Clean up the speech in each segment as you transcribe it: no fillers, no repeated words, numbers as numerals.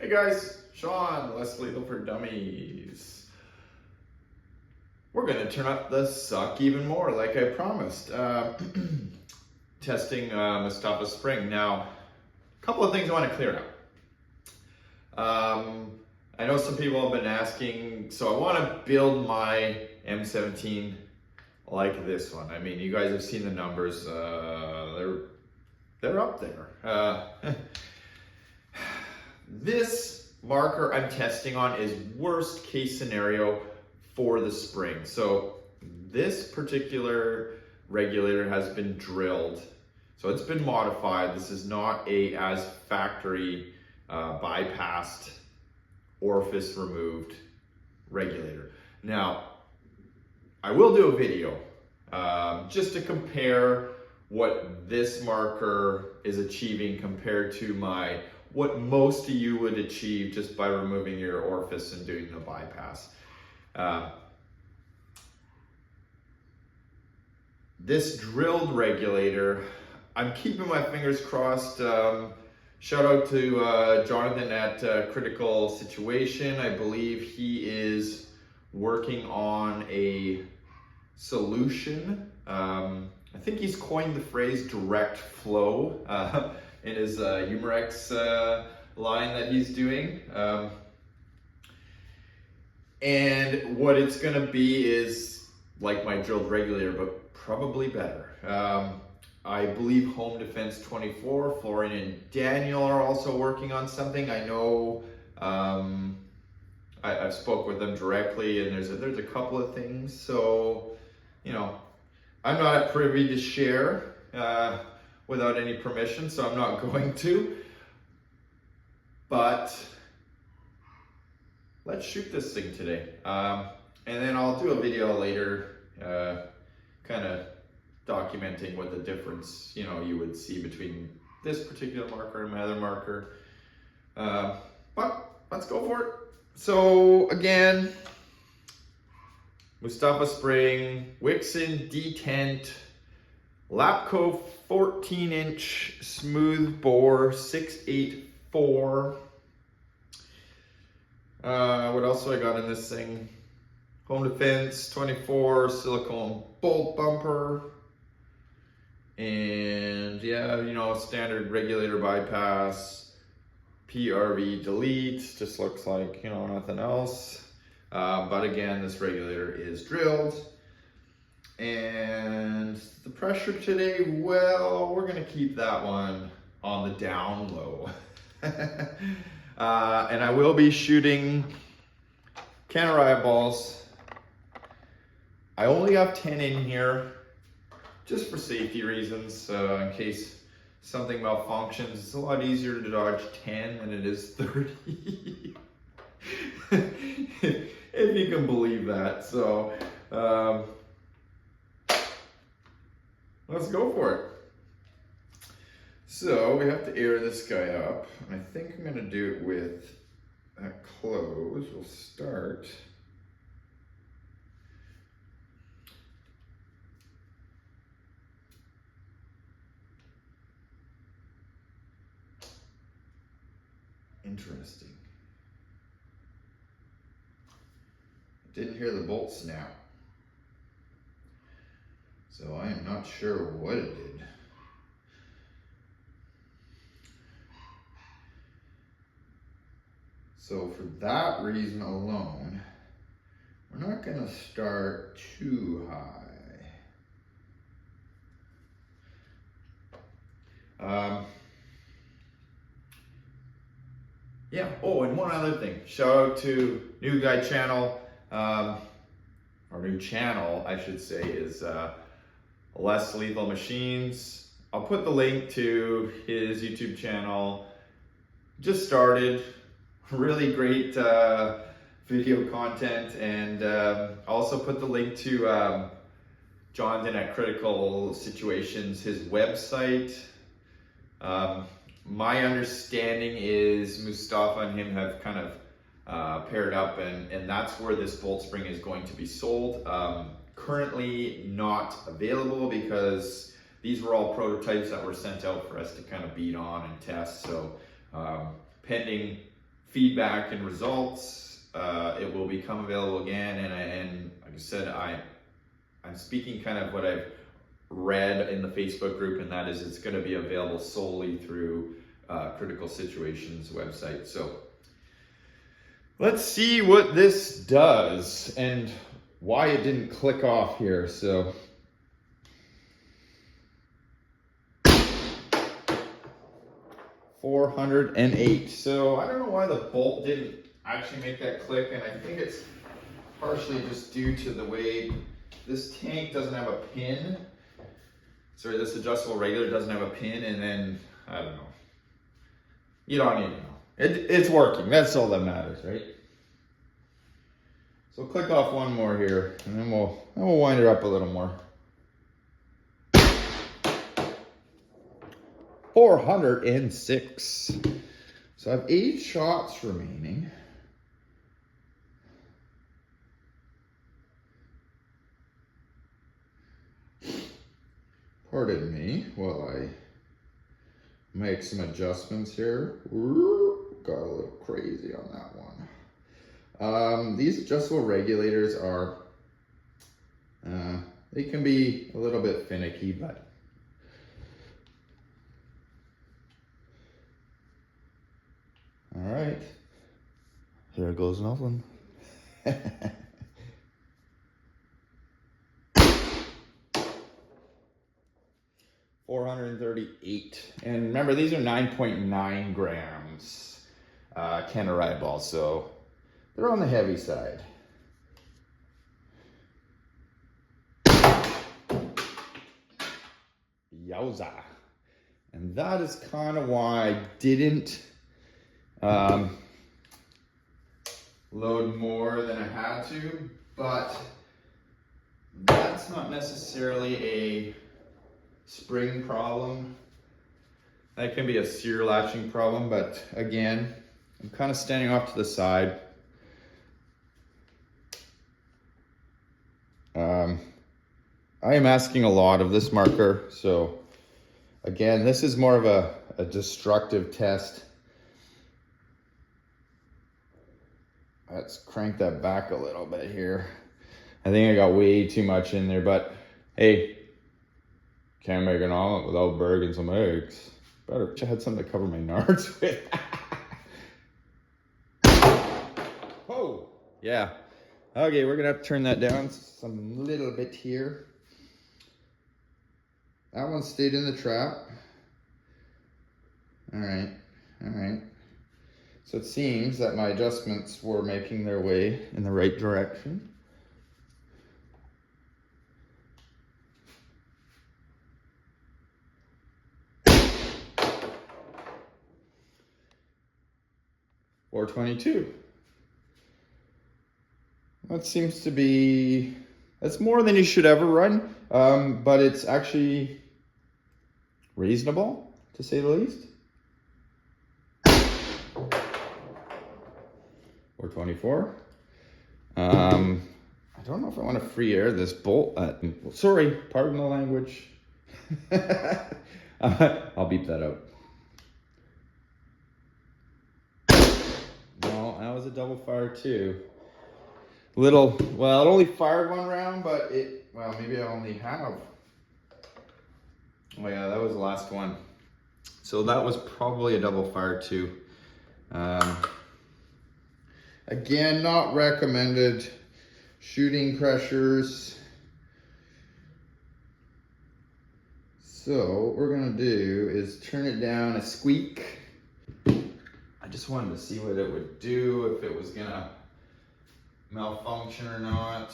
Hey guys, Sean, Less Lethal for Dummies. We're going to turn up the suck even more like I promised. Testing Mostafa spring. Now, a couple of things I want to clear up. I know some people have been asking, so I want to build my M17 like this one. I mean, you guys have seen the numbers. They're up there. This marker I'm testing on is worst case scenario for the spring. So this particular regulator has been drilled. So it's been modified. This is not a as factory bypassed orifice removed regulator. Now, I will do a video just to compare what this marker is achieving compared to what most of you would achieve just by removing your orifice and doing the bypass. This drilled regulator, I'm keeping my fingers crossed. Shout out to Jonathan at Critical Situation. I believe he is working on a solution. I think he's coined the phrase direct flow in his Humorex line that he's doing. And what it's gonna be is like my drilled regulator, but probably better. I believe Home Defense 24, Florian and Daniel are also working on something. I know I've spoke with them directly, and there's a couple of things. So, you know, I'm not privy to share without any permission, so I'm not going to. But let's shoot this thing today. And then I'll do a video later, kind of documenting what the difference, you would see between this particular marker and my other marker. But let's go for it. So again, Mostafa spring, Wixon D-Tent, Lapco 14-inch smooth bore 684. What else do I got in this thing? Home Defense 24 silicone bolt bumper. And yeah, standard regulator bypass, PRV delete, just looks like, nothing else. But again, this regulator is drilled. And the pressure today, well, we're gonna keep that one on the down low. And I will be shooting counter eyeballs. I only have 10 in here, just for safety reasons, in case something malfunctions. It's a lot easier to dodge 10 than it is 30. If you can believe that. So let's go for it. So we have to air this guy up. I think I'm gonna do it with that close. We'll start. Interesting. Didn't hear the bolt snap. So I am not sure what it did. So for that reason alone, we're not gonna start too high. Yeah, oh, and one other thing. Shout out to new guy channel, or new channel, I should say, is Less Lethal Machines. I'll put the link to his YouTube channel. Just started, really great video content, and also put the link to Jonathan at Critical Situations, his website. My understanding is Mostafa and him have kind of paired up, and that's where this bolt spring is going to be sold. Currently not available because these were all prototypes that were sent out for us to kind of beat on and test. So pending feedback and results. It will become available again, and like I said, I'm speaking kind of what I've read in the Facebook group, and that is it's going to be available solely through Critical Situations website. So let's see what this does and why it didn't click off here. So 408. So I don't know why the bolt didn't actually make that click, and I think it's partially just due to the way this tank doesn't have a pin. Sorry, this adjustable regulator doesn't have a pin, and then, I don't know. You don't need to know. It's working, that's all that matters, right? So click off one more here, and then we'll wind it up a little more. 406. So I have 8 shots remaining. Pardon me while I make some adjustments here. Ooh, got a little crazy on that one. These adjustable regulators are, they can be a little bit finicky, but all right, here goes nothing. 438, and remember these are 9.9 grams Canada rye balls, so they're on the heavy side. Yowza. And that is kind of why I didn't load more than I had to, but that's not necessarily a spring problem. That can be a sear latching problem, but again, I'm kind of standing off to the side. I am asking a lot of this marker, so again, this is more of a destructive test. Let's crank that back a little bit here. I think I got way too much in there, but hey, can't make an omelet without breaking some eggs. Better I had something to cover my nards with. Oh, yeah. Okay, we're gonna have to turn that down some little bit here. That one stayed in the trap. All right. So it seems that my adjustments were making their way in the right direction. Or 22. That seems to be, that's more than you should ever run, but it's actually reasonable, to say the least. Or 24. I don't know if I want to free air this bolt. Sorry, pardon the language. I'll beep that out. No, that was a double fire too. Well, it only fired one round, but maybe I only have. Oh yeah, that was the last one. So that was probably a double fire too. Again, not recommended. Shooting pressures. So what we're gonna do is turn it down a squeak. I just wanted to see what it would do, if it was gonna malfunction or not.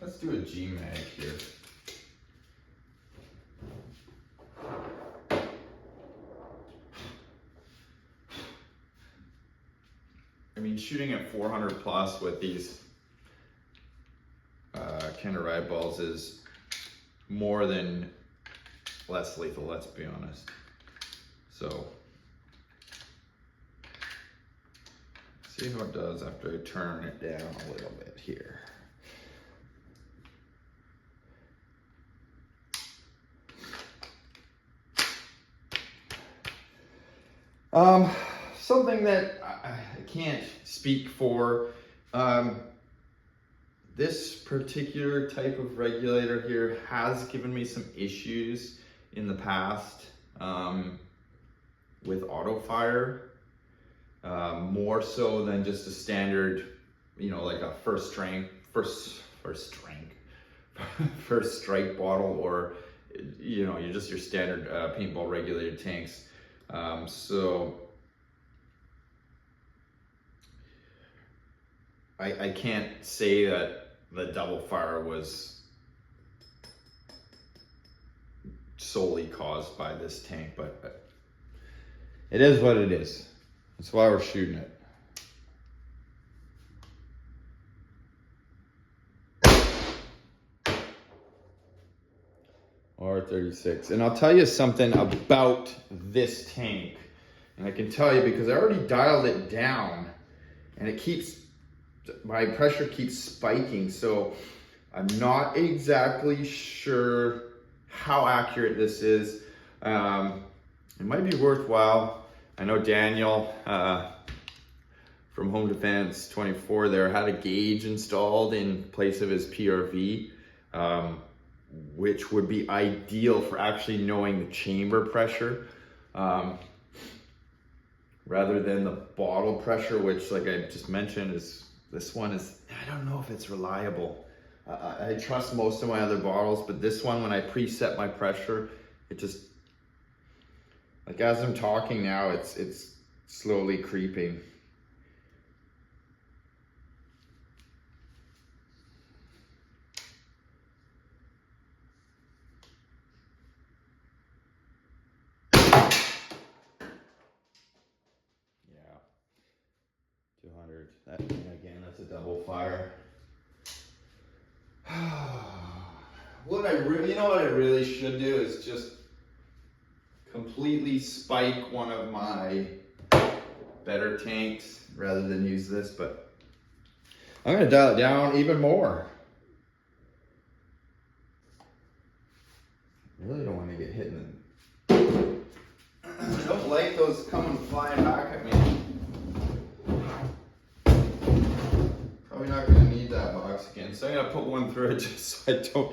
Let's do a G-mag here. I mean, shooting at 400 plus with these Canada rye balls is more than less lethal, let's be honest. So, see how it does after I turn it down a little bit here. something that I can't speak for. This particular type of regulator here has given me some issues in the past with auto fire, more so than just a standard, you know, like a first strike bottle, or, you know, you're just your standard paintball regulated tanks. So I can't say that the double fire was solely caused by this tank, but it is what it is. That's why we're shooting it. R36. And I'll tell you something about this tank. And I can tell you because I already dialed it down, and it keeps, my pressure keeps spiking. So I'm not exactly sure how accurate this is. It might be worthwhile. I know Daniel from Home Defense 24 there had a gauge installed in place of his PRV, which would be ideal for actually knowing the chamber pressure, rather than the bottle pressure, which, like I just mentioned, this one is, I don't know if it's reliable. I trust most of my other bottles, but this one, when I preset my pressure, it just, like as I'm talking now, it's slowly creeping. Yeah, 200. That, again, that's a double fire. What I really, you know what I really should do is just completely spike one of my better tanks rather than use this, but I'm gonna dial it down even more. I really don't want to get hit in the... I don't like those coming flying back at me. Probably not gonna need that box again, so I'm gonna put one through it just so I don't...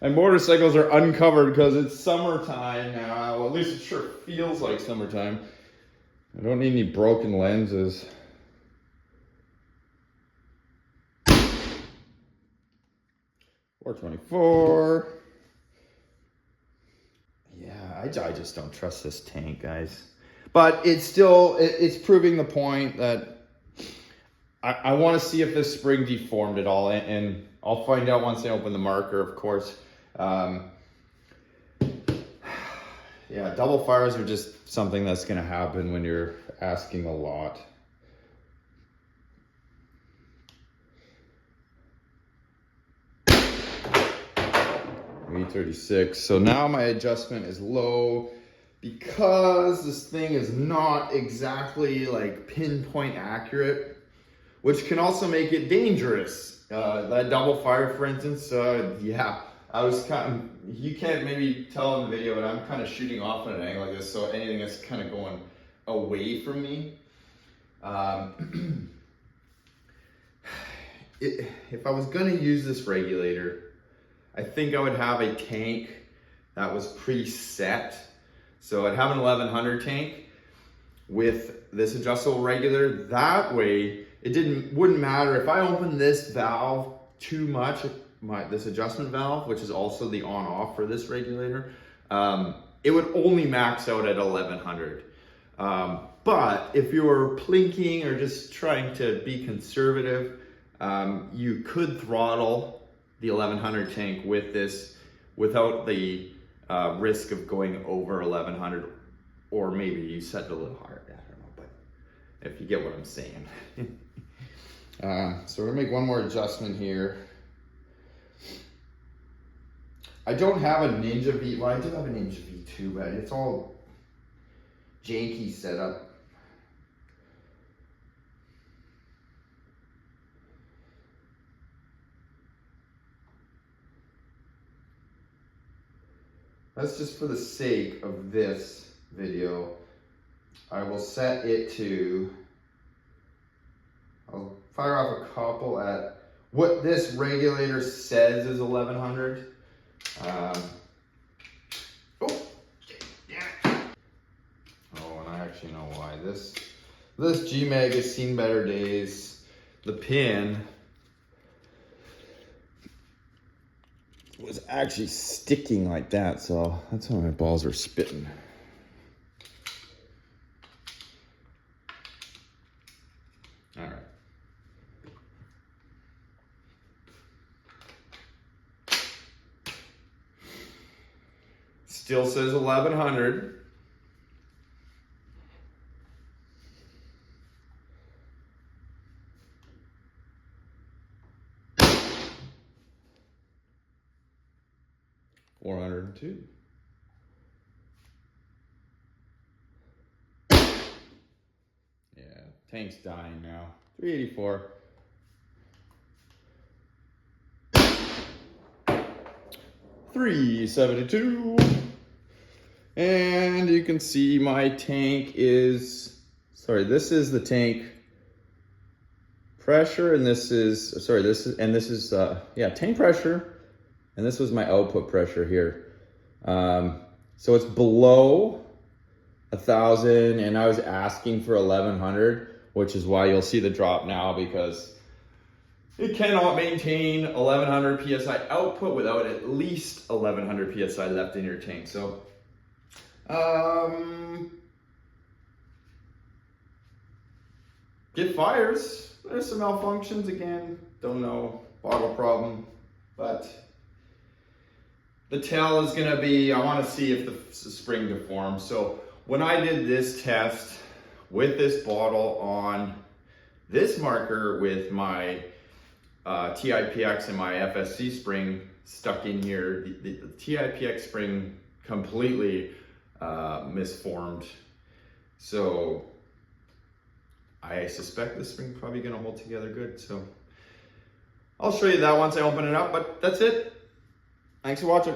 My motorcycles are uncovered because it's summertime now. Well, at least it sure feels like summertime. I don't need any broken lenses. .424. Yeah, I just don't trust this tank, guys. But it's still, it's proving the point that I want to see if this spring deformed at all, and I'll find out once I open the marker, of course. Yeah, double fires are just something that's going to happen when you're asking a lot. E36. So now my adjustment is low because this thing is not exactly like pinpoint accurate, which can also make it dangerous. That double fire, for instance, yeah, I was kind of, you can't maybe tell in the video, but I'm kind of shooting off at an angle like this, so anything that's kind of going away from me. If I was going to use this regulator, I think I would have a tank that was preset. So I'd have an 1100 tank with this adjustable regulator. That way, wouldn't matter if I opened this valve too much, this adjustment valve, which is also the on-off for this regulator, it would only max out at 1100. But if you're plinking or just trying to be conservative, you could throttle the 1100 tank with this without the risk of going over 1100, or maybe you set it a little higher. I don't know, but if you get what I'm saying. So we're gonna make one more adjustment here. I don't have a Ninja V, well I do have a Ninja V2, but it's all janky setup. That's just for the sake of this video. I will set it to, I'll fire off a couple at what this regulator says is 1100. And I actually know why. This G-Mag has seen better days. The pin was actually sticking like that, so that's why my balls were spitting. All right. Still says 1100. $402. Yeah, tank's dying now. 384. $372. And you can see my tank is, sorry, this is the tank pressure, and this is, sorry, this is, yeah, tank pressure, and this was my output pressure here. So it's below 1,000, and I was asking for 1,100, which is why you'll see the drop now, because it cannot maintain 1,100 PSI output without at least 1,100 PSI left in your tank. So, get fires. There's some malfunctions again. Don't know, bottle problem, but the tell is gonna be, I wanna see if the spring deforms. So when I did this test with this bottle on this marker with my TIPX and my FSC spring stuck in here, the TIPX spring completely misformed. So I suspect this spring probably gonna hold together good. So I'll show you that once I open it up, but that's it. Thanks for watching.